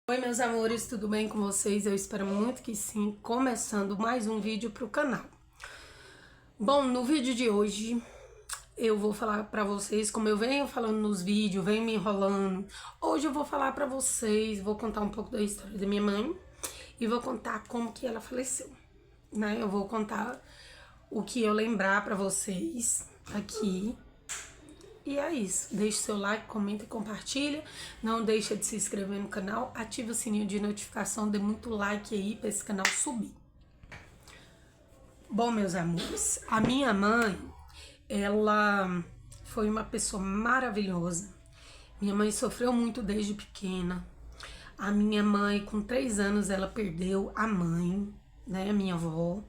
Oi meus amores, tudo bem com vocês? Eu espero muito que sim, começando mais um vídeo pro canal. Bom, no vídeo de hoje eu vou falar pra vocês, como eu venho falando nos vídeos, venho me enrolando. Hoje eu vou falar pra vocês, vou contar um pouco da história da minha mãe e vou contar como que ela faleceu, né? Eu vou contar o que eu lembrar pra vocês aqui. E é isso, deixe seu like, comenta e compartilha, não deixa de se inscrever no canal, ativa o sininho de notificação, dê muito like aí para esse canal subir. Bom, meus amores, a minha mãe, ela foi uma pessoa maravilhosa. Minha mãe sofreu muito desde pequena. A minha mãe, com 3 anos, ela perdeu a mãe, né, a minha avó.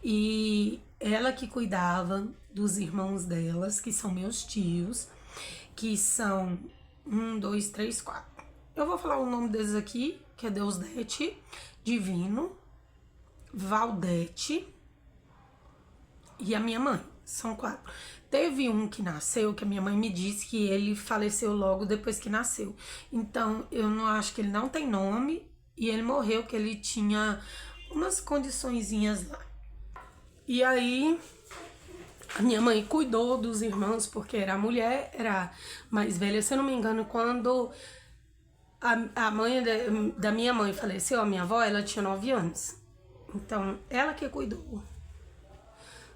E ela que cuidava dos irmãos delas, que são meus tios, que são 1, 2, 3, 4. Eu vou falar o nome deles aqui, que é Deusdete, Divino, Valdete e a minha mãe. São 4. Teve um que nasceu, que a minha mãe me disse que ele faleceu logo depois que nasceu. Então, eu não acho que ele não tem nome e ele morreu, que ele tinha umas condiçõezinhas lá. E aí, a minha mãe cuidou dos irmãos, porque era a mulher, era mais velha. Se eu não me engano, quando a mãe da minha mãe faleceu, a minha avó, ela tinha 9 anos. Então, ela que cuidou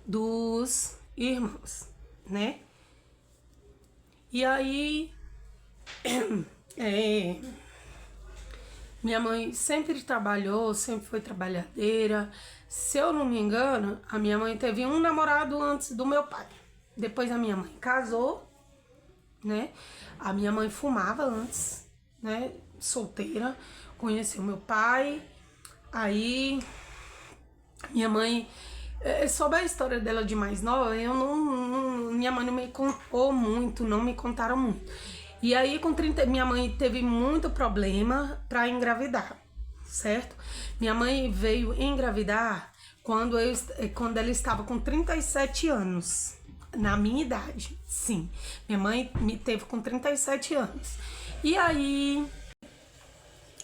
dos irmãos, né? E aí, minha mãe sempre trabalhou, sempre foi trabalhadeira. Se eu não me engano, a minha mãe teve um namorado antes do meu pai. Depois a minha mãe casou, né? A minha mãe fumava antes, né? Solteira. Conheceu meu pai. Aí, minha mãe... Sobre a história dela de mais nova, minha mãe não me contou muito, não me contaram muito. E aí, com 30, minha mãe teve muito problema para engravidar, certo? Minha mãe veio engravidar quando ela estava com 37 anos, na minha idade, sim. Minha mãe me teve com 37 anos. E aí,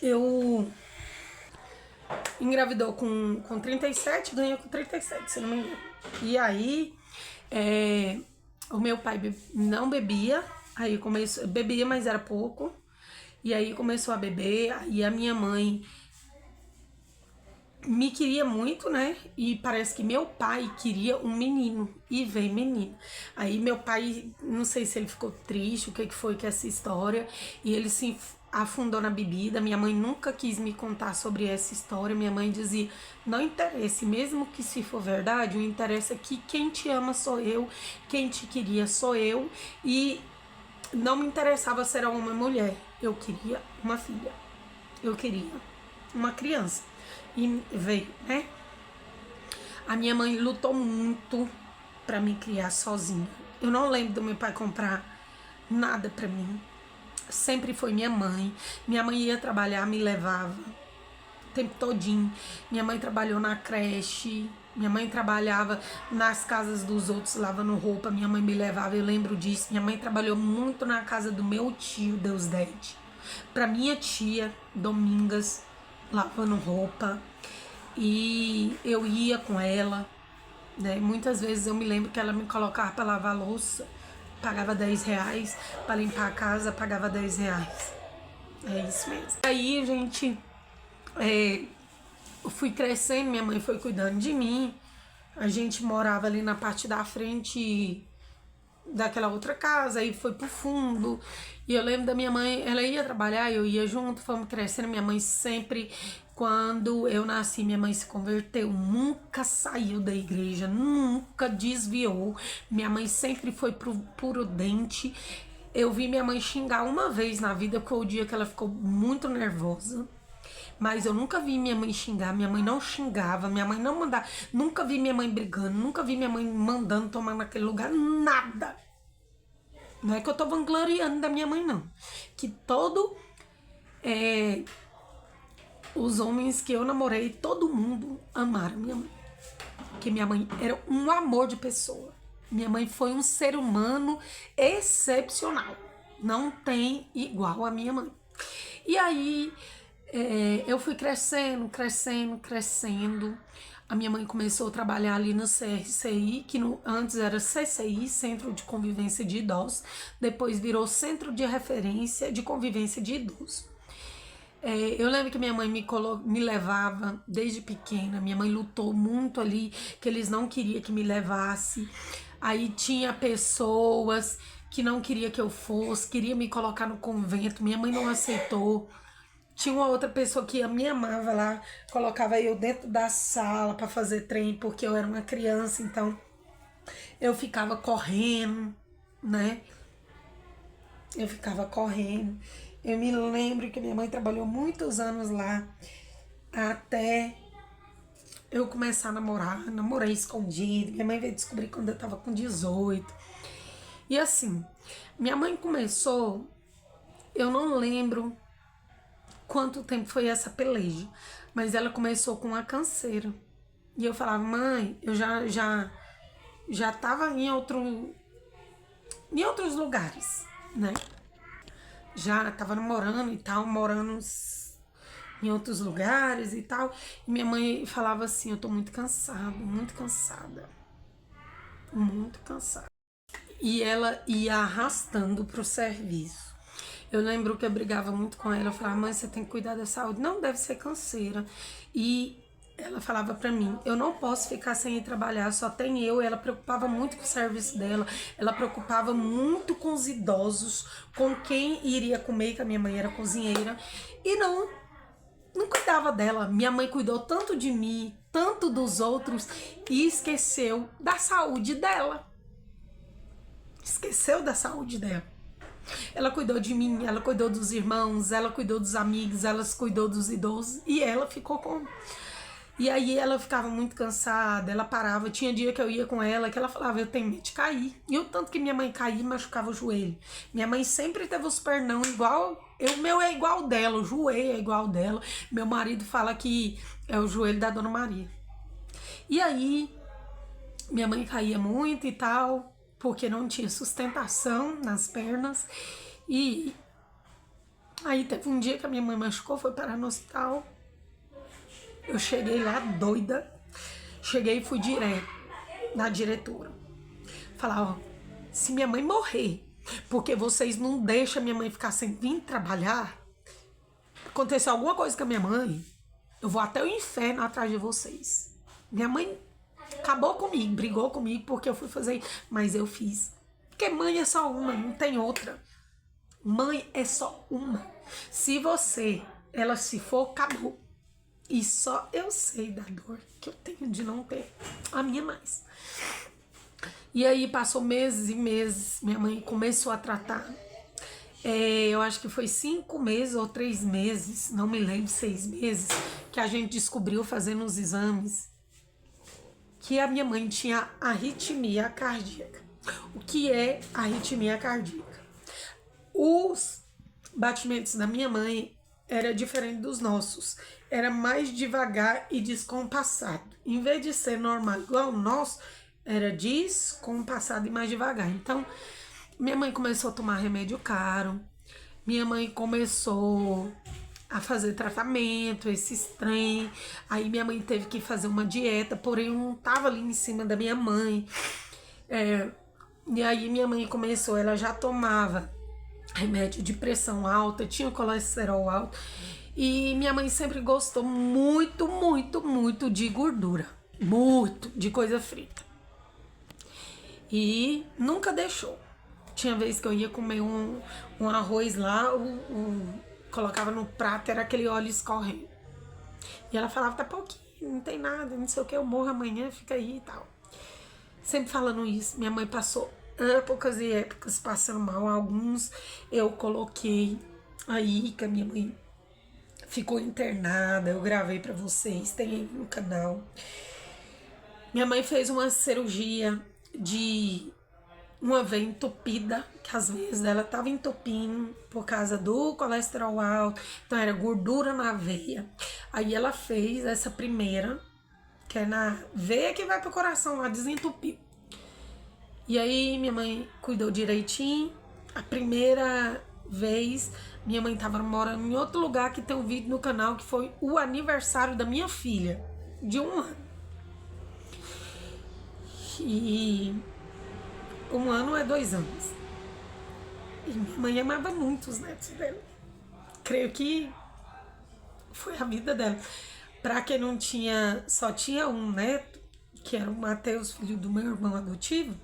eu engravidou com 37, ganhou com 37, se não me engano. E aí, o meu pai não bebia. Aí começou, bebia, mas era pouco. E aí começou a beber. E a minha mãe me queria muito, né? E parece que meu pai queria um menino. E veio menino. Aí meu pai, não sei se ele ficou triste, o que foi que essa história. E ele se afundou na bebida. Minha mãe nunca quis me contar sobre essa história. Minha mãe dizia, não interessa, mesmo que se for verdade, o interessa é que quem te ama sou eu, quem te queria sou eu. E não me interessava se era uma mulher, eu queria uma filha, eu queria uma criança. E veio, né? A minha mãe lutou muito pra me criar sozinha. Eu não lembro do meu pai comprar nada pra mim. Sempre foi minha mãe. Minha mãe ia trabalhar, me levava o tempo todinho. Minha mãe trabalhou na creche. Minha mãe trabalhava nas casas dos outros, lavando roupa. Minha mãe me levava, eu lembro disso. Minha mãe trabalhou muito na casa do meu tio, Deusdete. Pra minha tia, Domingas, lavando roupa. E eu ia com ela, né? Muitas vezes eu me lembro que ela me colocava pra lavar a louça. Pagava 10 reais. Pra limpar a casa, pagava 10 reais. É isso mesmo. Aí, gente... eu fui crescendo, minha mãe foi cuidando de mim. A gente morava ali na parte da frente daquela outra casa, aí foi pro fundo. E eu lembro da minha mãe, ela ia trabalhar, eu ia junto, fomos crescendo. Minha mãe sempre, quando eu nasci, minha mãe se converteu, nunca saiu da igreja, nunca desviou. Minha mãe sempre foi prudente. Eu vi minha mãe xingar uma vez na vida, porque o dia que ela ficou muito nervosa. Mas eu nunca vi minha mãe xingar, minha mãe não xingava, minha mãe não mandava, nunca vi minha mãe brigando, nunca vi minha mãe mandando tomar naquele lugar, nada. Não é que eu tô vangloriando da minha mãe, não. Que os homens que eu namorei, todo mundo amaram minha mãe. Porque minha mãe era um amor de pessoa. Minha mãe foi um ser humano excepcional. Não tem igual a minha mãe. E aí... Eu fui crescendo, crescendo, crescendo. A minha mãe começou a trabalhar ali no CRCI, que antes era CCI, Centro de Convivência de Idosos, depois virou Centro de Referência de Convivência de Idosos. Eu lembro que minha mãe me levava desde pequena, minha mãe lutou muito ali, que eles não queriam que me levasse. Aí tinha pessoas que não queria que eu fosse, queria me colocar no convento, minha mãe não aceitou. Tinha uma outra pessoa que me amava lá, colocava eu dentro da sala para fazer trem, porque eu era uma criança, então eu ficava correndo, né? Eu ficava correndo. Eu me lembro que minha mãe trabalhou muitos anos lá, até eu começar a namorar. Namorei escondido. Minha mãe veio descobrir quando eu tava com 18. E assim, minha mãe começou, eu não lembro quanto tempo foi essa peleja, mas ela começou com uma canseira. E eu falava, mãe, eu já tava em outros lugares, né? Já tava namorando e tal, morando em outros lugares e tal. E minha mãe falava assim, eu tô muito cansada, muito cansada. Muito cansada. E ela ia arrastando pro serviço. Eu lembro que eu brigava muito com ela. Eu falava, mãe, você tem que cuidar da saúde. Não, deve ser canseira. E ela falava pra mim, eu não posso ficar sem ir trabalhar, só tem eu. E ela preocupava muito com o serviço dela. Ela preocupava muito com os idosos, com quem iria comer, que a minha mãe era cozinheira. E não cuidava dela. Minha mãe cuidou tanto de mim, tanto dos outros, e esqueceu da saúde dela. Esqueceu da saúde dela. Ela cuidou de mim, ela cuidou dos irmãos, ela cuidou dos amigos, ela cuidou dos idosos e ela ficou com... E aí ela ficava muito cansada, ela parava. Tinha dia que eu ia com ela que ela falava, eu tenho medo de cair. E o tanto que minha mãe caía, machucava o joelho. Minha mãe sempre teve os pernão igual... O meu é igual dela, o joelho é igual dela. Meu marido fala que é o joelho da Dona Maria. E aí, minha mãe caía muito e tal, porque não tinha sustentação nas pernas. E aí teve um dia que a minha mãe machucou, foi parar no hospital. Eu cheguei lá doida. Cheguei e fui direto na diretora. Falar, ó, se minha mãe morrer, porque vocês não deixam minha mãe ficar sem vir trabalhar, acontecer alguma coisa com a minha mãe, eu vou até o inferno atrás de vocês. Minha mãe acabou comigo, brigou comigo porque eu fui fazer, mas eu fiz. Porque mãe é só uma, não tem outra. Mãe é só uma. Se ela se for, acabou. E só eu sei da dor que eu tenho de não ter a minha mais. E aí passou meses e meses, minha mãe começou a tratar. Eu acho que foi 5 meses ou 3 meses, não me lembro, 6 meses, que a gente descobriu fazendo os exames que a minha mãe tinha arritmia cardíaca. O que é arritmia cardíaca? Os batimentos da minha mãe era diferente dos nossos. Era mais devagar e descompassado. Em vez de ser normal igual o nosso, era descompassado e mais devagar. Então, minha mãe começou a tomar remédio caro. Minha mãe começou a fazer tratamento, esses trem. Aí minha mãe teve que fazer uma dieta, porém eu não tava ali em cima da minha mãe. E aí minha mãe começou, ela já tomava remédio de pressão alta, tinha colesterol alto. E minha mãe sempre gostou muito, muito, muito de gordura. Muito, de coisa frita. E nunca deixou. Tinha vez que eu ia comer um arroz lá, colocava no prato, era aquele óleo escorrendo. E ela falava, tá pouquinho, não tem nada, não sei o que, eu morro amanhã, fica aí e tal. Sempre falando isso, minha mãe passou épocas e épocas passando mal. Alguns eu coloquei aí, que a minha mãe ficou internada, eu gravei pra vocês, tem aí no canal. Minha mãe fez uma cirurgia de uma veia entupida, que às vezes ela tava entupindo por causa do colesterol alto, então era gordura na veia. Aí ela fez essa primeira, que é na veia que vai pro coração, lá desentupiu. E aí minha mãe cuidou direitinho. A primeira vez Minha mãe tava morando em outro lugar, que tem um vídeo no canal, que foi o aniversário da minha filha, de 1 ano. E 1 ano é 2 anos. E minha mãe amava muito os netos dela. Creio que foi a vida dela. Pra quem não tinha, só tinha um neto, que era o Matheus, filho do meu irmão adotivo.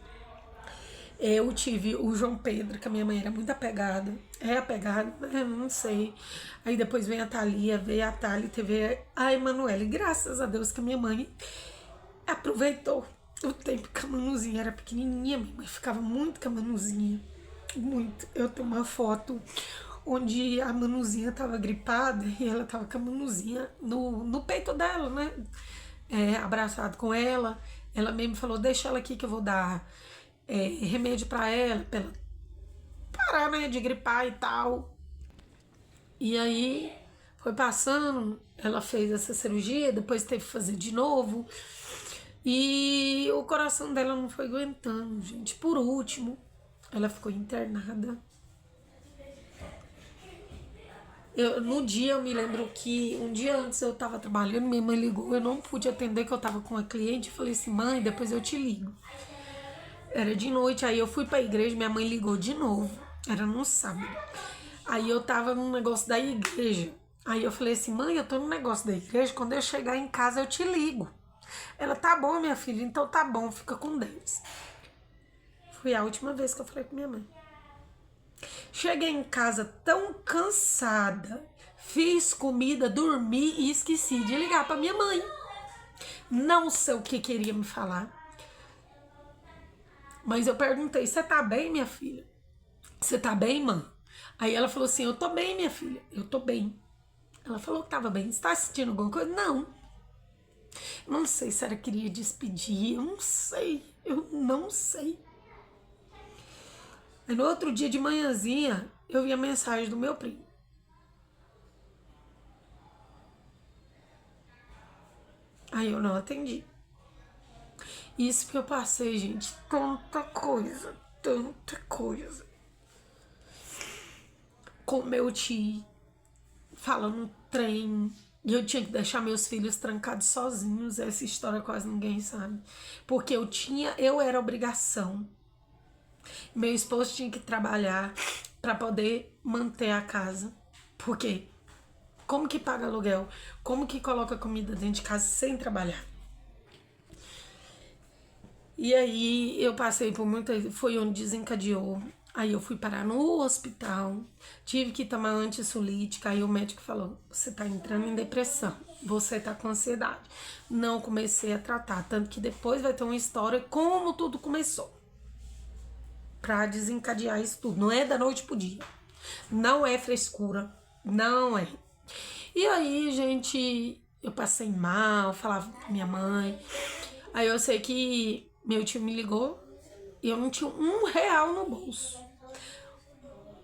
Eu tive o João Pedro, que a minha mãe era muito apegada. É apegada, não sei. Aí depois veio a Thalia, veio a Thalia, teve a Emanuele. Graças a Deus que a minha mãe aproveitou o tempo que a Manuzinha era pequenininha. Minha mãe ficava muito com a Manuzinha. Muito. Eu tenho uma foto onde a Manuzinha tava gripada e ela tava com a Manuzinha no peito dela, né? Abraçado com ela. Ela mesmo falou, deixa ela aqui que eu vou dar remédio pra ela parar, né, de gripar e tal. E aí foi passando, ela fez essa cirurgia, depois teve que fazer de novo. E o coração dela não foi aguentando, gente. Por último, ela ficou internada. No dia eu me lembro que um dia antes eu tava trabalhando, minha mãe ligou, eu não pude atender, que eu tava com uma cliente. Falei assim, mãe, depois eu te ligo. Era de noite, aí eu fui pra igreja, minha mãe ligou de novo. Era no sábado. Aí eu tava num negócio da igreja. Aí eu falei assim, mãe, eu tô no negócio da igreja, quando eu chegar em casa eu te ligo. Ela, tá bom, minha filha, então tá bom, fica com Deus. Foi a última vez que eu falei com minha mãe. Cheguei em casa tão cansada, fiz comida, dormi e esqueci de ligar pra minha mãe. Não sei o que queria me falar. Mas eu perguntei, você tá bem, minha filha? Você tá bem, mãe? Aí ela falou assim, eu tô bem, minha filha, eu tô bem. Ela falou que tava bem. Você tá sentindo alguma coisa? Não. Não sei se ela queria despedir, eu não sei. Eu não sei. Aí no outro dia de manhãzinha, eu vi a mensagem do meu primo. Aí eu não atendi. Isso que eu passei, gente, tanta coisa, tanta coisa. Com meu tio, falando no trem, e eu tinha que deixar meus filhos trancados sozinhos. Essa história quase ninguém sabe. Porque eu era obrigação. Meu esposo tinha que trabalhar para poder manter a casa. Porque como que paga aluguel? Como que coloca comida dentro de casa sem trabalhar? E aí eu passei por muita... Foi onde desencadeou. Aí eu fui parar no hospital. Tive que tomar antissolítica. Aí o médico falou, você tá entrando em depressão. Você tá com ansiedade. Não comecei a tratar. Tanto que depois vai ter uma história como tudo começou. Pra desencadear isso tudo. Não é da noite pro dia. Não é frescura. Não é. E aí, gente, eu passei mal, falava com minha mãe. Aí eu sei que meu tio me ligou e eu não tinha R$ 1 no bolso.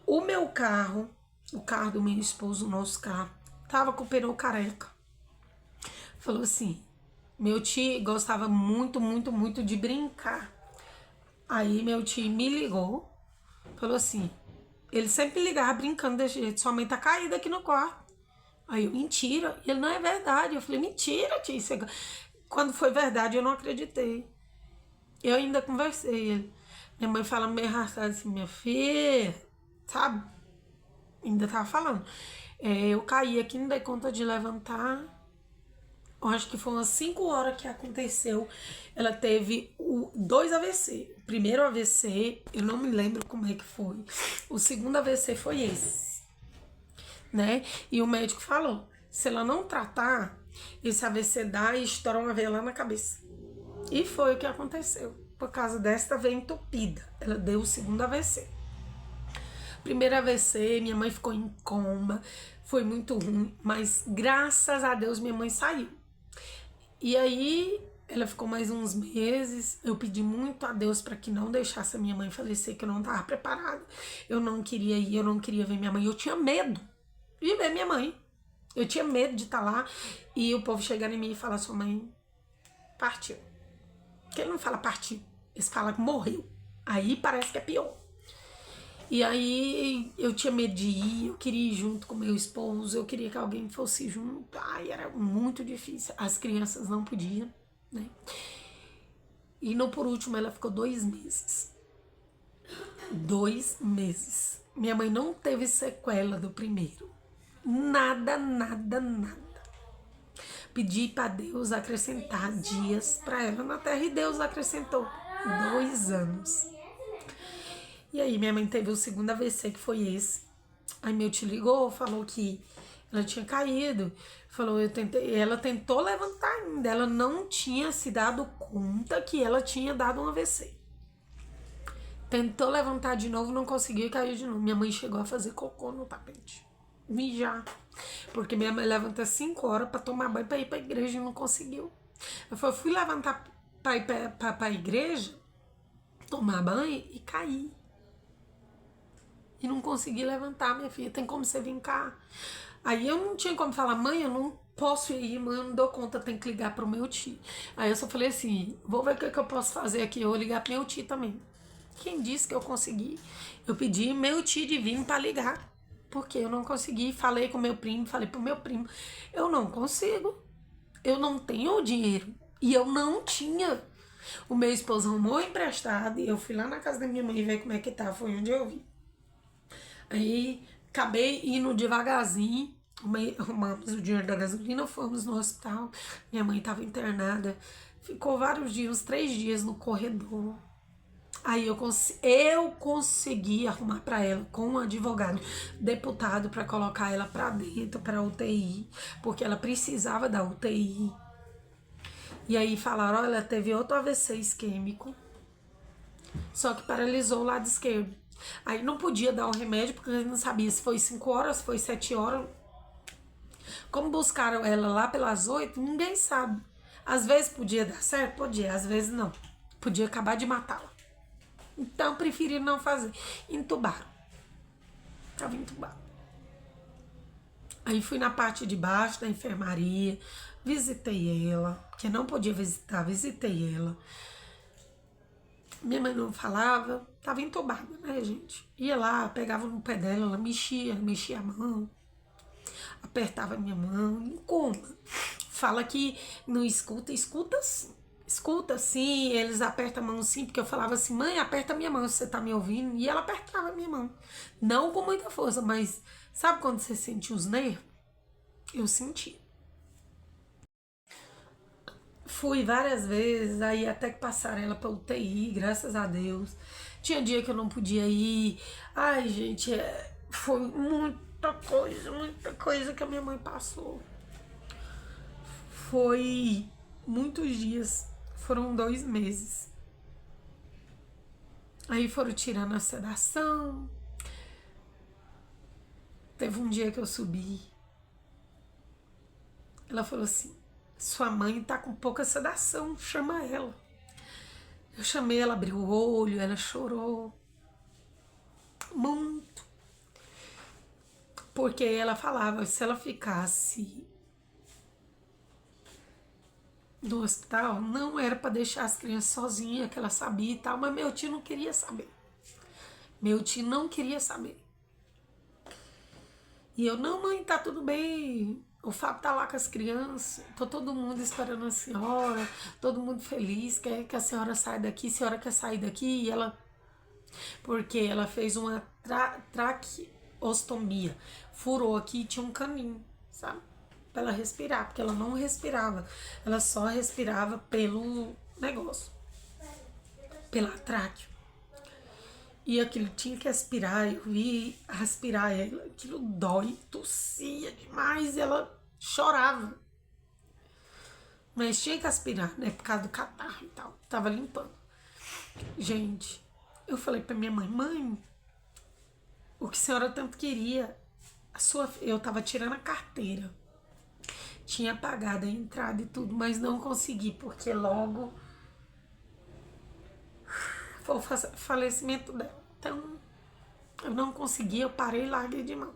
O meu carro, o carro do meu esposo, o nosso carro, tava com o pneu careca. Falou assim, meu tio gostava muito, muito, muito de brincar. Aí meu tio me ligou, falou assim, ele sempre ligava brincando desse jeito, sua mãe tá caída aqui no quarto. Aí eu, mentira. E ele, não é verdade. Eu falei, mentira, tia. Quando foi verdade, eu não acreditei. Eu ainda conversei. Minha mãe fala meio arrastada assim, minha filha, sabe? Ainda tava falando. Eu caí aqui, não dei conta de levantar. Eu acho que foi umas 5 horas que aconteceu. Ela teve 2 AVC. O primeiro AVC, eu não me lembro como é que foi. O segundo AVC foi esse. Né? E o médico falou, se ela não tratar, esse AVC dá e estoura uma veia lá na cabeça. E foi o que aconteceu. Por causa desta veia entupida, ela deu o segundo AVC. Primeiro AVC, minha mãe ficou em coma, foi muito ruim, mas graças a Deus minha mãe saiu. E aí ela ficou mais uns meses. Eu pedi muito a Deus para que não deixasse a minha mãe falecer, que eu não estava preparada. Eu não queria ir, eu não queria ver minha mãe, eu tinha medo de ver minha mãe. Eu tinha medo de estar lá e o povo chegar em mim e falar, sua mãe partiu. Porque ele não fala partiu, eles falam que morreu. Aí parece que é pior. E aí eu tinha medo de ir, eu queria ir junto com meu esposo, eu queria que alguém fosse junto. Ai, era muito difícil. As crianças não podiam, né? E não por último, ela ficou 2 meses. 2 meses. Minha mãe não teve sequela do primeiro. Nada, nada, nada. Pedi para Deus acrescentar dias para ela na terra e Deus acrescentou 2 anos. E aí minha mãe teve o segundo AVC, que foi esse. Aí meu tio ligou, falou que ela tinha caído. Falou, ela tentou levantar ainda. Ela não tinha se dado conta que ela tinha dado um AVC. Tentou levantar de novo, não conseguiu e caiu de novo. Minha mãe chegou a fazer cocô no tapete. Mijar. Porque minha mãe levanta 5 horas pra tomar banho pra ir pra igreja e não conseguiu. Eu fui levantar pra ir pra igreja, tomar banho e caí. E não consegui levantar, minha filha. Tem como você vir cá? Aí eu não tinha como falar, mãe, eu não posso ir, mãe, eu não dou conta, tem que ligar pro meu tio. Aí eu só falei assim, vou ver o que eu posso fazer aqui. Eu vou ligar pro meu tio também. Quem disse que eu consegui? Eu pedi meu tio divino para ligar. Porque eu não consegui. Falei com meu primo, falei pro meu primo, eu não consigo. Eu não tenho dinheiro. E eu não tinha. O meu esposo arrumou emprestado e eu fui lá na casa da minha mãe ver como é que tá. Foi onde eu vi. Aí acabei indo devagarzinho. Arrumamos o dinheiro da gasolina, fomos no hospital. Minha mãe estava internada. Ficou vários dias, uns 3 dias no corredor. Aí eu consegui arrumar para ela com um advogado, deputado, para colocar ela para dentro, para UTI, porque ela precisava da UTI. E aí falaram, olha, ela teve outro AVC isquêmico, só que paralisou o lado esquerdo. Aí não podia dar o remédio, porque eu não sabia se foi 5 horas, se foi 7 horas. Como buscaram ela lá pelas 8, ninguém sabe. Às vezes podia dar certo, podia, às vezes não. Podia acabar de matá-la. Então, preferi não fazer. Entubaram. Tava entubado. Aí fui na parte de baixo da enfermaria, visitei ela, porque não podia visitar, visitei ela. Minha mãe não falava, tava entubada, né, gente? Ia lá, pegava no pé dela, ela mexia a mão, apertava a minha mão, em coma. Fala que não escuta, escuta sim. Escuta sim, eles apertam a mão sim, porque eu falava assim, mãe, aperta a minha mão se você tá me ouvindo. E ela apertava a minha mão. Não com muita força, mas sabe quando você sente os nervos? Eu senti. Fui várias vezes, aí até que passaram ela pra UTI, graças a Deus. Tinha dia que eu não podia ir. Ai, gente, foi muita coisa que a minha mãe passou. Foi muitos dias, foram 2 meses. Aí foram tirando a sedação. Teve um dia que eu subi. Ela falou assim, sua mãe tá com pouca sedação, chama ela. Eu chamei, ela abriu o olho, ela chorou. Muito. Porque ela falava, se ela ficasse no hospital, não era para deixar as crianças sozinhas, que ela sabia e tal, mas meu tio não queria saber. Meu tio não queria saber. E eu, não, mãe, tá tudo bem. O Fábio tá lá com as crianças, tô todo mundo esperando a senhora, todo mundo feliz, quer que a senhora saia daqui, a senhora quer sair daqui, e ela... Porque ela fez uma traqueostomia, furou aqui e tinha um caminho, sabe? Pra ela respirar, porque ela não respirava, ela só respirava pelo negócio, pela tráqueo. E aquilo tinha que aspirar, eu vi aspirar ela, aquilo dói, tossia demais, e ela chorava. Mas tinha que aspirar, né, por causa do catarro e tal, tava limpando. Gente, eu falei pra minha mãe, mãe, o que a senhora tanto queria, eu tava tirando a carteira, tinha pagado a entrada e tudo, mas não consegui, porque logo foi o falecimento dela. Então, eu não consegui, eu parei e larguei de mão.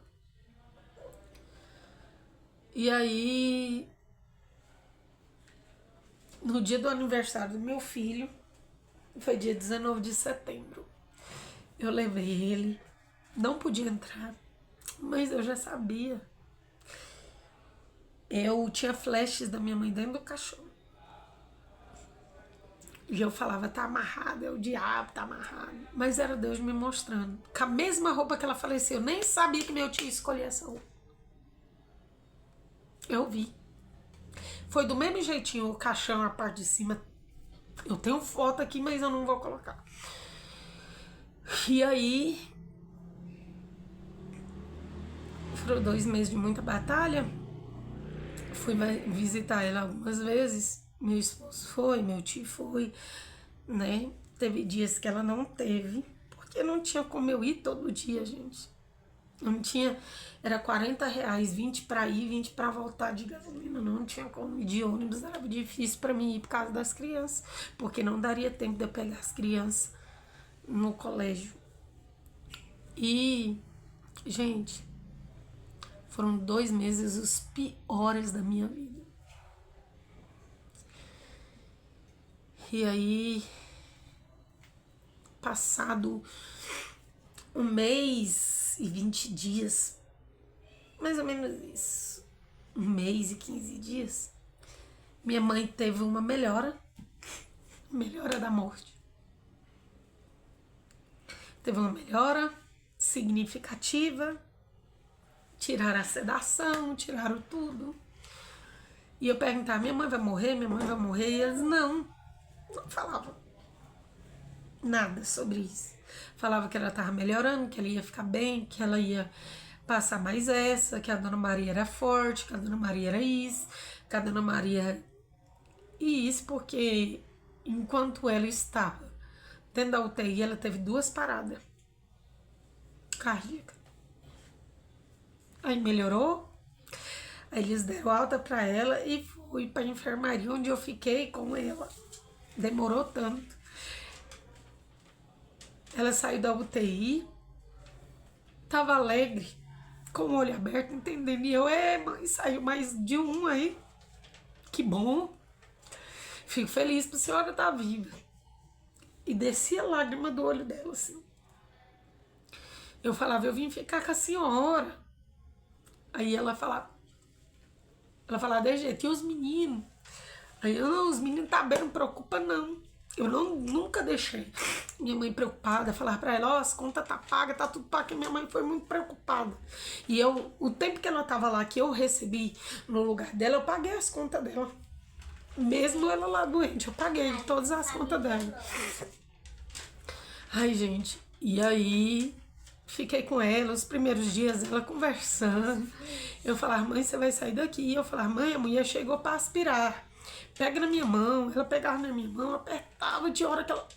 E aí, no dia do aniversário do meu filho, foi dia 19 de setembro, eu levei ele não podia entrar, mas eu já sabia. Eu tinha flashes da minha mãe dentro do caixão. E eu falava, tá amarrado, é o diabo, tá amarrado. Mas era Deus me mostrando. Com a mesma roupa que ela faleceu, eu nem sabia que meu tio escolhia essa roupa. Eu vi. Foi do mesmo jeitinho, o caixão, a parte de cima. Eu tenho foto aqui, mas eu não vou colocar. E aí, foram 2 meses de muita batalha. Fui visitar ela algumas vezes. Meu esposo foi, meu tio foi, né? Teve dias que ela não teve, porque não tinha como eu ir todo dia, gente. Não tinha, era R$ 40, 20 para ir, 20 para voltar de gasolina. Não tinha como ir de ônibus, era difícil para mim ir por causa das crianças, porque não daria tempo de eu pegar as crianças no colégio. E, gente, foram 2 meses os piores da minha vida. E aí, passado 1 mês e 20 dias, mais ou menos isso, 1 mês e 15 dias, minha mãe teve uma melhora da morte. Teve uma melhora significativa, tiraram a sedação, tiraram tudo. E eu perguntava, minha mãe vai morrer? Minha mãe vai morrer? E eles não falavam nada sobre isso. Falava que ela estava melhorando, que ela ia ficar bem, que ela ia passar mais essa, que a Dona Maria era forte, que a Dona Maria era isso, que a Dona Maria... E isso porque enquanto ela estava dentro da UTI, ela teve 2 paradas cardíacas. Aí melhorou, aí eles deram alta pra ela e fui pra enfermaria, onde eu fiquei com ela. Demorou tanto. Ela saiu da UTI, tava alegre, com o olho aberto, entendendo. E eu, mãe, saiu mais de um aí. Que bom. Fico feliz pra senhora estar viva. E descia a lágrima do olho dela, assim. Eu falava, eu vim ficar com a senhora. Aí ela falava de jeito, e os meninos? Aí eu, não, os meninos tá bem, não preocupa não. Eu nunca deixei minha mãe preocupada, falar pra ela, ó, as contas tá paga, tá tudo pago, que minha mãe foi muito preocupada. E eu, o tempo que ela tava lá, que eu recebi no lugar dela, eu paguei as contas dela. Mesmo ela lá doente, eu paguei todas as contas dela. Ai, gente, e aí fiquei com ela os primeiros dias, ela conversando. Eu falava, mãe, você vai sair daqui. E eu falava, mãe, a mulher chegou pra aspirar. Pega na minha mão. Ela pegava na minha mão, apertava de hora que ela...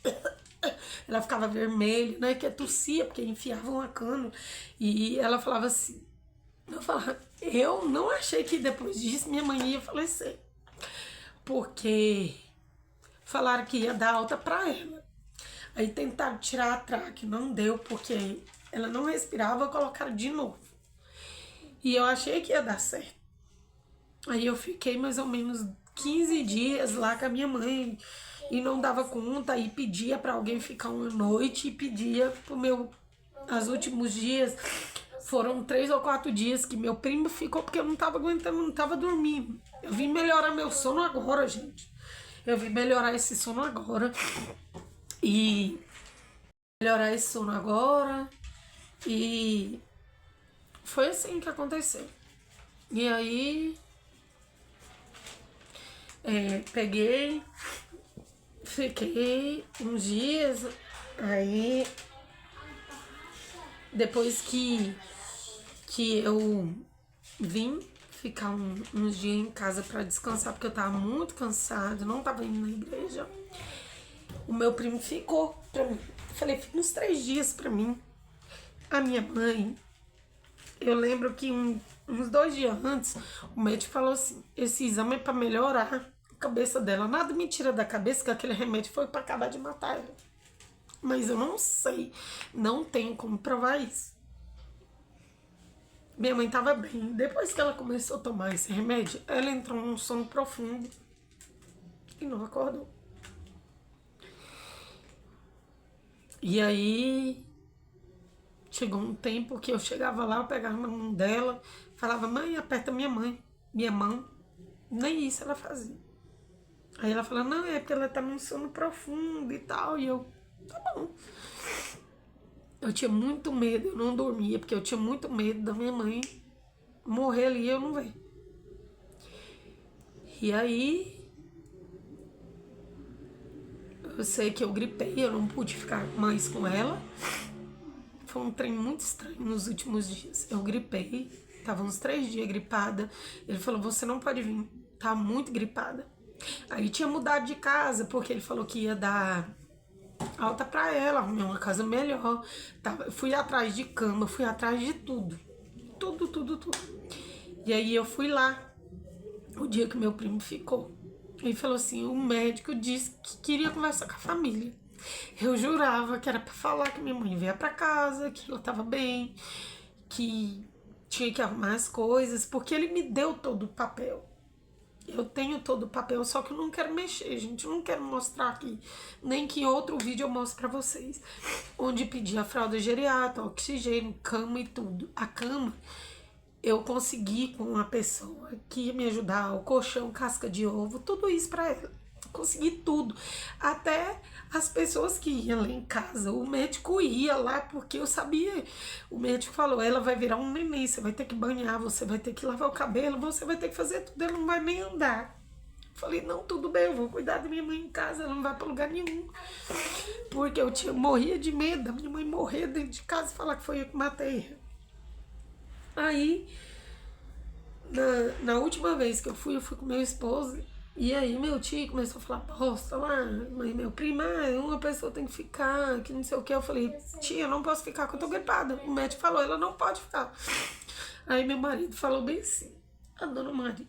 Ela ficava vermelha, né? Que tossia, porque enfiava uma cana. E ela falava assim... Eu falava, eu não achei que depois disso minha mãe ia falecer. Porque falaram que ia dar alta pra ela. Aí tentaram tirar a traque, não deu, porque ela não respirava, colocaram de novo. E eu achei que ia dar certo. Aí eu fiquei mais ou menos 15 dias lá com a minha mãe e não dava conta, e pedia para alguém ficar uma noite e pedia pro meu... Os últimos dias foram 3 ou 4 dias que meu primo ficou porque eu não tava aguentando, não tava dormindo. Eu vim melhorar meu sono agora, gente. Eu vim melhorar esse sono agora. E melhorar esse sono agora. E foi assim que aconteceu. E aí peguei, fiquei uns dias, aí depois que eu vim ficar uns dias em casa pra descansar, porque eu tava muito cansada, não tava indo na igreja, o meu primo ficou pra mim. Falei, fica uns 3 dias pra mim. A minha mãe, eu lembro que uns 2 dias antes, o médico falou assim, esse exame é pra melhorar a cabeça dela. Nada me tira da cabeça que aquele remédio foi pra acabar de matar ela. Mas eu não sei, não tenho como provar isso. Minha mãe tava bem. Depois que ela começou a tomar esse remédio, ela entrou num sono profundo e não acordou. E aí Chegou um tempo que eu chegava lá, eu pegava na mão dela, falava, mãe, aperta minha mão. Nem isso ela fazia. Aí ela falou, não, é porque ela tá num sono profundo e tal. E eu, tá bom. Eu tinha muito medo, eu não dormia, porque eu tinha muito medo da minha mãe morrer ali e eu não ver. E aí, eu sei que eu gripei, eu não pude ficar mais com ela. Foi um trem muito estranho nos últimos dias. Eu gripei, tava uns 3 dias gripada. Ele falou, você não pode vir, tá muito gripada. Aí tinha mudado de casa, porque ele falou que ia dar alta pra ela, arrumei uma casa melhor. Fui atrás de cama, fui atrás de tudo. Tudo, tudo, tudo. E aí eu fui lá, o dia que meu primo ficou. Ele falou assim, o médico disse que queria conversar com a família. Eu jurava que era pra falar que minha mãe veio pra casa, que ela tava bem, que tinha que arrumar as coisas, porque ele me deu todo o papel. Eu tenho todo o papel, só que eu não quero mexer, gente. Eu não quero mostrar aqui. Nem que em outro vídeo eu mostre pra vocês. Onde pedi a fralda geriátrica, oxigênio, cama e tudo. A cama, eu consegui com uma pessoa que ia me ajudar. O colchão, casca de ovo, tudo isso pra ela. Consegui tudo. Até as pessoas que iam lá em casa, o médico ia lá porque eu sabia. O médico falou, ela vai virar um neném, você vai ter que banhar, você vai ter que lavar o cabelo, você vai ter que fazer tudo, ela não vai nem andar. Falei, não, tudo bem, eu vou cuidar da minha mãe em casa, ela não vai pra lugar nenhum. Porque morria de medo da minha mãe morrer dentro de casa e falar que foi eu que matei. Aí, na última vez que eu fui com meu esposo. E aí meu tio começou a falar, bosta lá, mas meu primo, uma pessoa tem que ficar, que não sei o que. Eu falei, tia, eu não posso ficar, que eu tô gripada. O médico falou, ela não pode ficar. Aí meu marido falou bem assim, a dona Maria,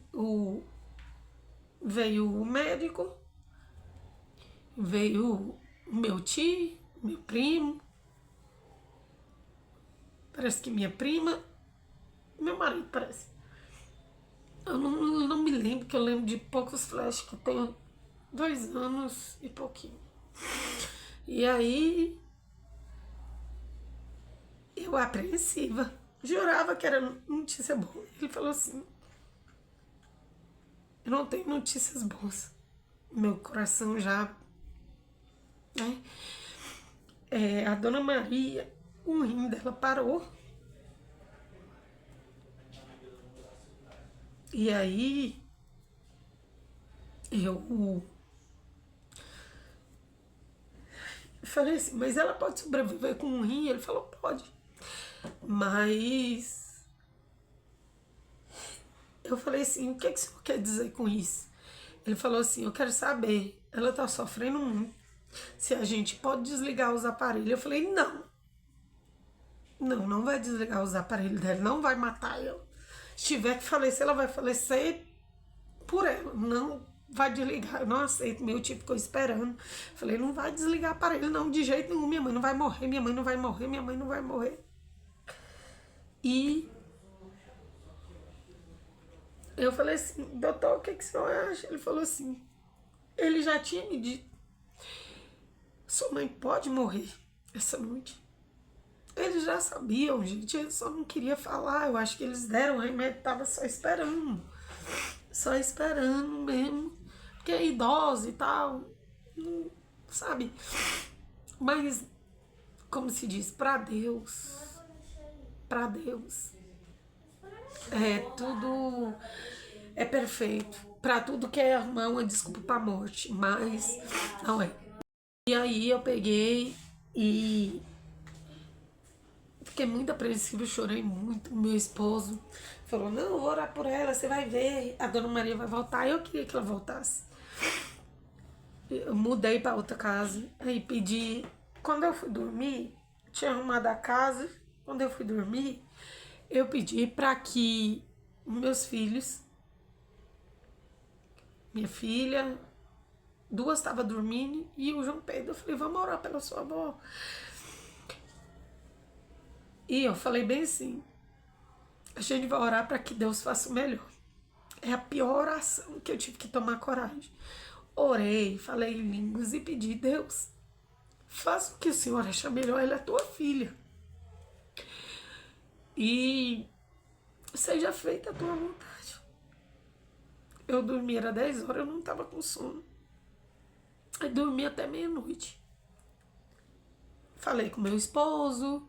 veio o médico, veio o meu tio, meu primo, parece que minha prima, meu marido parece. Eu não me lembro, que eu lembro de poucos flashes, que eu tenho 2 anos e pouquinho. E aí, eu apreensiva, jurava que era notícia boa. Ele falou assim, eu não tenho notícias boas. Meu coração já, né? A dona Maria, o rim dela parou. E aí, eu falei assim, mas ela pode sobreviver com um rim? Ele falou, pode. Mas eu falei assim, o que o senhor quer dizer com isso? Ele falou assim, eu quero saber, ela tá sofrendo muito, se a gente pode desligar os aparelhos. Eu falei, não. Não vai desligar os aparelhos dela, não vai matar ela. Se tiver que falecer, ela vai falecer por ela, não vai desligar. Eu não aceito, meu tio ficou esperando. Falei, não vai desligar aparelho, não, de jeito nenhum, minha mãe não vai morrer, minha mãe não vai morrer, minha mãe não vai morrer. E eu falei assim, doutor, o que o senhor acha? Ele falou assim, ele já tinha me dito, sua mãe pode morrer essa noite. Eles já sabiam, gente, eles só não queriam falar. Eu acho que eles deram o remédio, tava só esperando. Só esperando mesmo. Porque é idosa e tal, sabe? Mas, como se diz, pra Deus, tudo é perfeito. Pra tudo quer arrumar uma desculpa pra morte, mas não é. E aí eu peguei e fiquei muito apreensiva, chorei muito. Meu esposo falou, não, eu vou orar por ela, você vai ver, a dona Maria vai voltar. Eu queria que ela voltasse. Eu mudei para outra casa, aí pedi. Quando eu fui dormir, tinha arrumado a casa. Quando eu fui dormir, eu pedi para que meus filhos, minha filha, 2 estavam dormindo e o João Pedro, eu falei, vamos orar pela sua avó. E eu falei bem assim, a gente vai orar para que Deus faça o melhor. É a pior oração que eu tive que tomar coragem. Orei, falei em línguas e pedi, Deus, faça o que o Senhor achar melhor, ela é tua filha. E seja feita a tua vontade. Eu dormi, era 10 horas, eu não tava com sono. Aí dormi até meia-noite. Falei com meu esposo.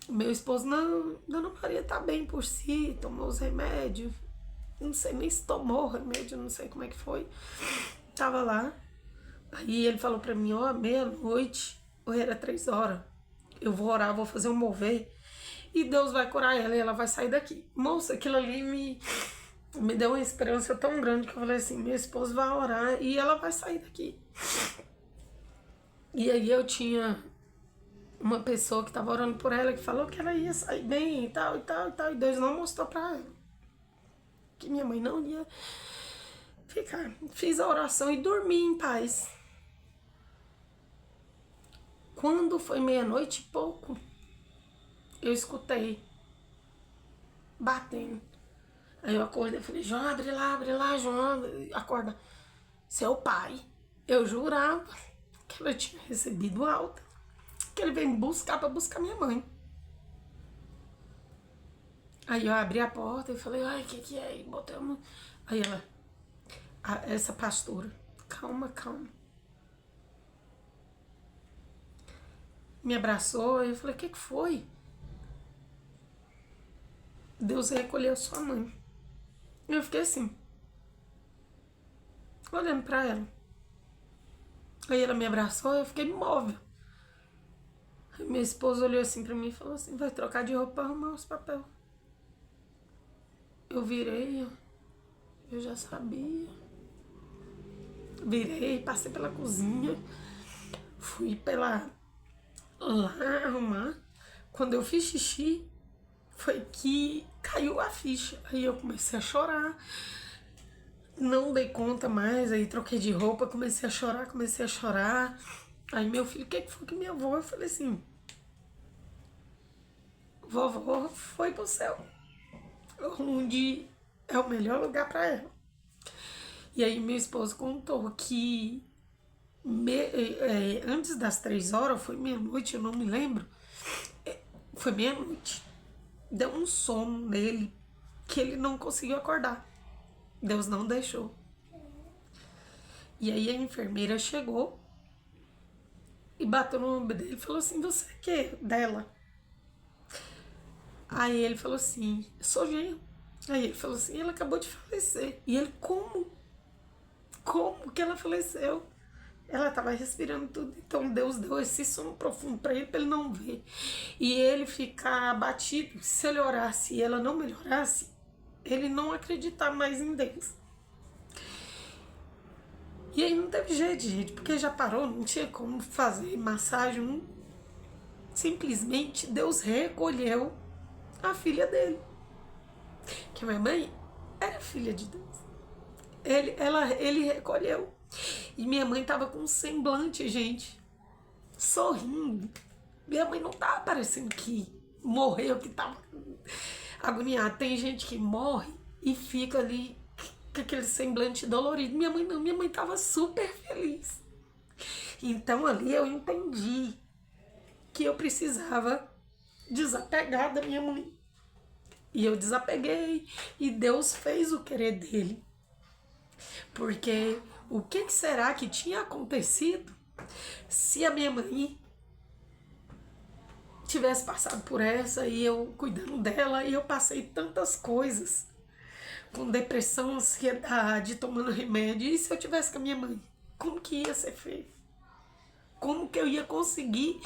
Meu esposo, não, Dona Maria tá bem por si, tomou os remédios. Não sei nem se tomou o remédio, não sei como é que foi. Tava lá. Aí ele falou pra mim, ó, meia-noite, ou era 3 horas. Eu vou orar, vou fazer um mover. E Deus vai curar ela e ela vai sair daqui. Moça, aquilo ali me deu uma esperança tão grande que eu falei assim, meu esposo vai orar e ela vai sair daqui. E aí eu tinha uma pessoa que estava orando por ela que falou que ela ia sair bem e tal, e tal, e tal. E Deus não mostrou pra ela que minha mãe não ia ficar. Fiz a oração e dormi em paz. Quando foi meia-noite e pouco, eu escutei batendo. Aí eu acordei e falei, João, abre lá, João, acorda. Seu pai, eu jurava que ela tinha recebido alta, que ele veio me buscar pra buscar minha mãe. Aí eu abri a porta e falei, ai, o que é? E botei uma... Aí ela, essa pastora, calma. Me abraçou e eu falei, o que foi? Deus recolheu sua mãe. Eu fiquei assim, olhando pra ela. Aí ela me abraçou e eu fiquei imóvel. Aí minha esposa olhou assim pra mim e falou assim, vai trocar de roupa pra arrumar os papéis. Eu virei, eu já sabia. Virei, passei pela cozinha, fui pela lá arrumar. Quando eu fiz xixi, foi que caiu a ficha. Aí eu comecei a chorar. Não dei conta mais, aí troquei de roupa, comecei a chorar. Aí meu filho, o que foi que minha avó? Eu falei assim, vovó foi pro céu, onde é o melhor lugar pra ela. E aí meu esposo contou que antes das 3 horas, foi meia-noite, eu não me lembro, foi meia-noite, deu um sono nele que ele não conseguiu acordar. Deus não deixou. E aí a enfermeira chegou e bateu no ombro dele e falou assim, você é que? Dela. Aí ele falou assim, sou genro. Aí ele falou assim, ela acabou de falecer. E ele, como? Como que ela faleceu? Ela estava respirando tudo, então Deus deu esse sono profundo para ele não ver. E ele ficar abatido, se ele orasse e ela não melhorasse, ele não acreditar mais em Deus. E aí não teve jeito, gente, porque já parou, não tinha como fazer massagem. Simplesmente Deus recolheu a filha dele. Que a minha mãe era filha de Deus. Ele recolheu. E minha mãe tava com um semblante, gente, sorrindo. Minha mãe não tava parecendo que morreu, que tava agoniada. Tem gente que morre e fica ali com aquele semblante dolorido. Minha mãe não, minha mãe tava super feliz. Então ali eu entendi que eu precisava desapegar da minha mãe. E eu desapeguei e Deus fez o querer dele. Porque o que será que tinha acontecido se a minha mãe tivesse passado por essa e eu cuidando dela e eu passei tantas coisas, com depressão, ansiedade, tomando remédio, e se eu tivesse com a minha mãe? Como que ia ser feito? Como que eu ia conseguir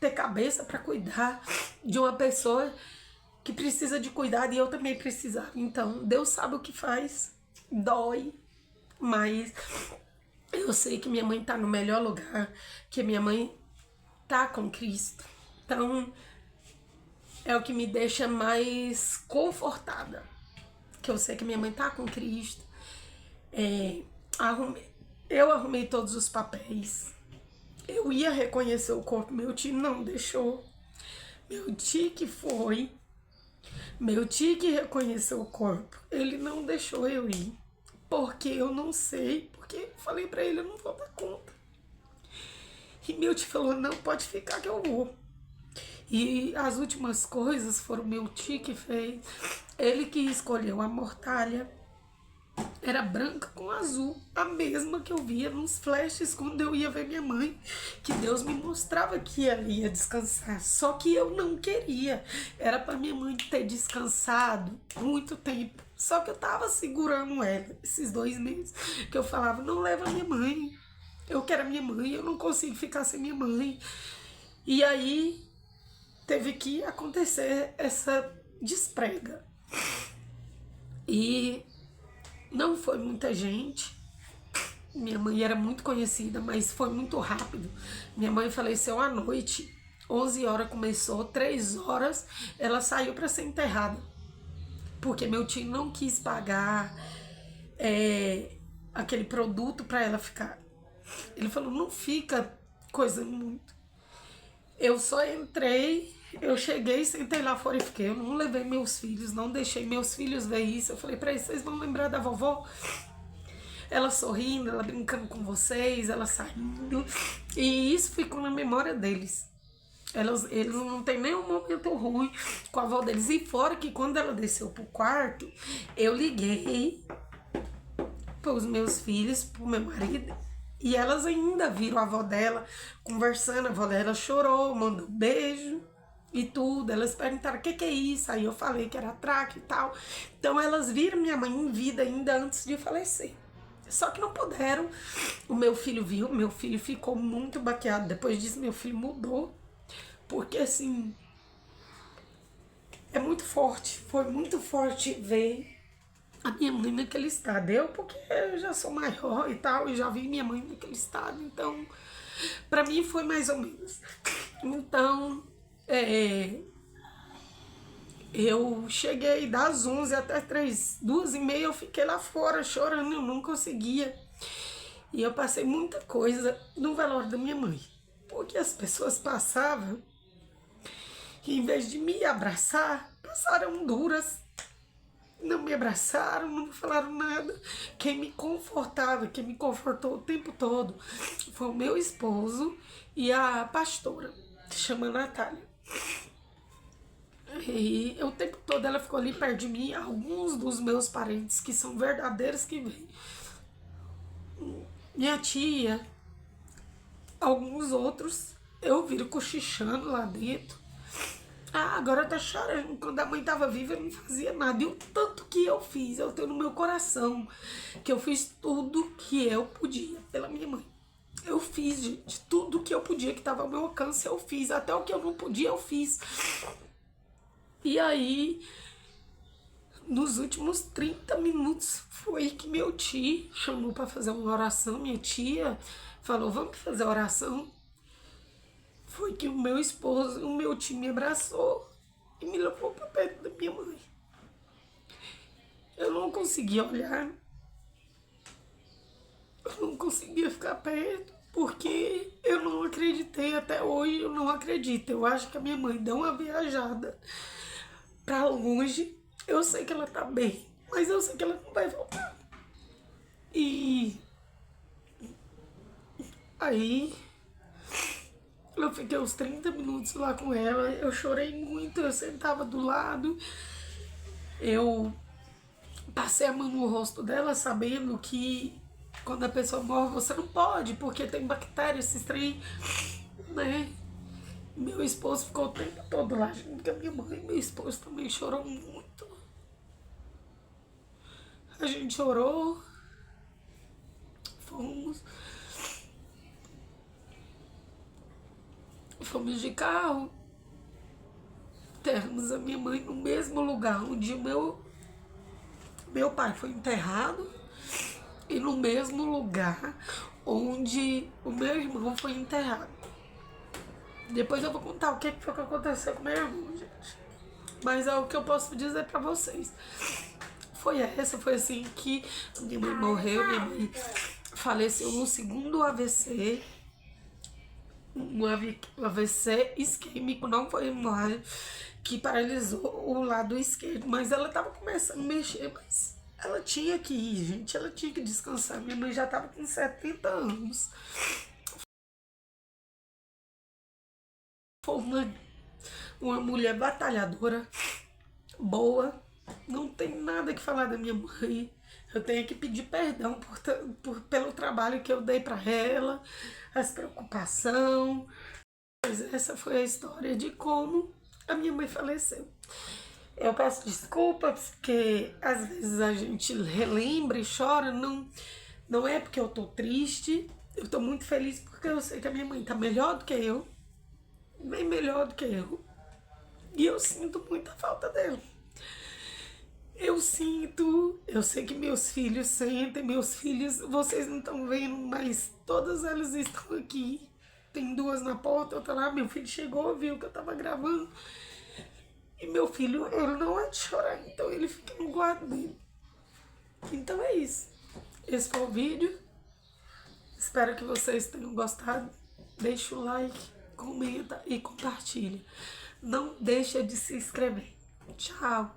ter cabeça para cuidar de uma pessoa que precisa de cuidado e eu também precisava? Então, Deus sabe o que faz, dói, mas eu sei que minha mãe tá no melhor lugar, que minha mãe tá com Cristo. Então, é o que me deixa mais confortada, que eu sei que minha mãe tá com Cristo. Eu arrumei todos os papéis. Eu ia reconhecer o corpo, meu tio não deixou. Meu tio que foi, meu tio que reconheceu o corpo, ele não deixou eu ir. Porque eu não sei, porque eu falei pra ele, eu não vou dar conta. E meu tio falou, não, pode ficar que eu vou. E as últimas coisas foram meu tio que fez. Ele que escolheu a mortalha. Era branca com azul, a mesma que eu via nos flashes quando eu ia ver minha mãe, que Deus me mostrava que ela ia descansar, só que eu não queria. Era para minha mãe ter descansado muito tempo, só que eu tava segurando ela esses 2 meses, que eu falava, não leva minha mãe, eu quero a minha mãe, eu não consigo ficar sem minha mãe. E aí teve que acontecer essa desprega. E não foi muita gente. Minha mãe era muito conhecida, mas foi muito rápido. Minha mãe faleceu à noite. 11 horas começou, 3 horas ela saiu para ser enterrada. Porque meu tio não quis pagar aquele produto para ela ficar. Ele falou, não fica coisa muito. Eu só entrei, eu cheguei, sentei lá fora e fiquei. Eu não levei meus filhos, não deixei meus filhos ver isso. Eu falei para eles, vocês vão lembrar da vovó? Ela sorrindo, ela brincando com vocês, ela saindo. E isso ficou na memória deles. Eles não tem nenhum momento ruim com a avó deles. E fora que quando ela desceu pro quarto, eu liguei para os meus filhos, pro meu marido. E elas ainda viram a avó dela conversando. A avó dela chorou, mandou beijo e tudo. Elas perguntaram o que é isso. Aí eu falei que era traque e tal. Então elas viram minha mãe em vida ainda antes de falecer. Só que não puderam. O meu filho viu, meu filho ficou muito baqueado. Depois disso, meu filho mudou. Porque, assim, é muito forte. Foi muito forte ver a minha mãe naquele estado. Eu, porque eu já sou maior e tal, e já vi minha mãe naquele estado. Então, pra mim foi mais ou menos. Então, eu cheguei das 11 até 2h30, eu fiquei lá fora chorando, eu não conseguia. E eu passei muita coisa no velório da minha mãe. Porque as pessoas passavam e em vez de me abraçar, passaram duras. Não me abraçaram, não me falaram nada. Quem me confortava, quem me confortou o tempo todo foi o meu esposo e a pastora, que chama Natália. E o tempo todo ela ficou ali perto de mim. Alguns dos meus parentes que são verdadeiros que vêm. Minha tia, alguns outros, eu viro cochichando lá dentro. Ah, agora tá chorando. Quando a mãe tava viva eu não fazia nada. E o tanto que eu fiz, eu tenho no meu coração, que eu fiz tudo que eu podia pela minha mãe. Eu fiz, gente, tudo que eu podia, que tava ao meu alcance, eu fiz. Até o que eu não podia, eu fiz. E aí, nos últimos 30 minutos, foi que meu tio chamou para fazer uma oração. Minha tia falou, vamos fazer oração. Foi que o meu esposo, o meu tio me abraçou e me levou para perto da minha mãe. Eu não conseguia olhar, eu não conseguia ficar perto, porque eu não acreditei até hoje, eu não acredito. Eu acho que a minha mãe deu uma viajada pra longe. Eu sei que ela tá bem, mas eu sei que ela não vai voltar. E aí eu fiquei uns 30 minutos lá com ela, eu chorei muito, eu sentava do lado, eu passei a mão no rosto dela sabendo que quando a pessoa morre você não pode, porque tem bactéria, esses trem, né? Meu esposo ficou o tempo todo lá junto com a minha mãe, meu esposo também chorou muito. A gente chorou, fomos de carro, enterramos a minha mãe no mesmo lugar onde o meu pai foi enterrado e no mesmo lugar onde o meu irmão foi enterrado. Depois eu vou contar o que foi que aconteceu com meu irmão, gente. Mas é o que eu posso dizer pra vocês. Foi assim que minha mãe morreu, minha mãe faleceu no segundo AVC. Um AVC isquêmico, não foi hemorragia, que paralisou o lado esquerdo. Mas ela tava começando a mexer, mas ela tinha que ir, gente. Ela tinha que descansar. Minha mãe já tava com 70 anos. Foi uma uma mulher batalhadora, boa. Não tem nada que falar da minha mãe. Eu tenho que pedir perdão pelo trabalho que eu dei para ela, as preocupação. Pois essa foi a história de como a minha mãe faleceu. Eu peço desculpas porque às vezes a gente relembra e chora, não é porque eu tô triste, eu tô muito feliz porque eu sei que a minha mãe tá melhor do que eu, bem melhor do que eu, e eu sinto muita falta dela. Eu sinto, eu sei que meus filhos sentem, meus filhos, vocês não estão vendo, mas todas elas estão aqui. Tem duas na porta, outra lá, meu filho chegou, viu que eu tava gravando. E meu filho, ele não é de chorar, então ele fica no quarto dele. Então é isso. Esse foi o vídeo. Espero que vocês tenham gostado. Deixa o like, comenta e compartilha. Não deixa de se inscrever. Tchau.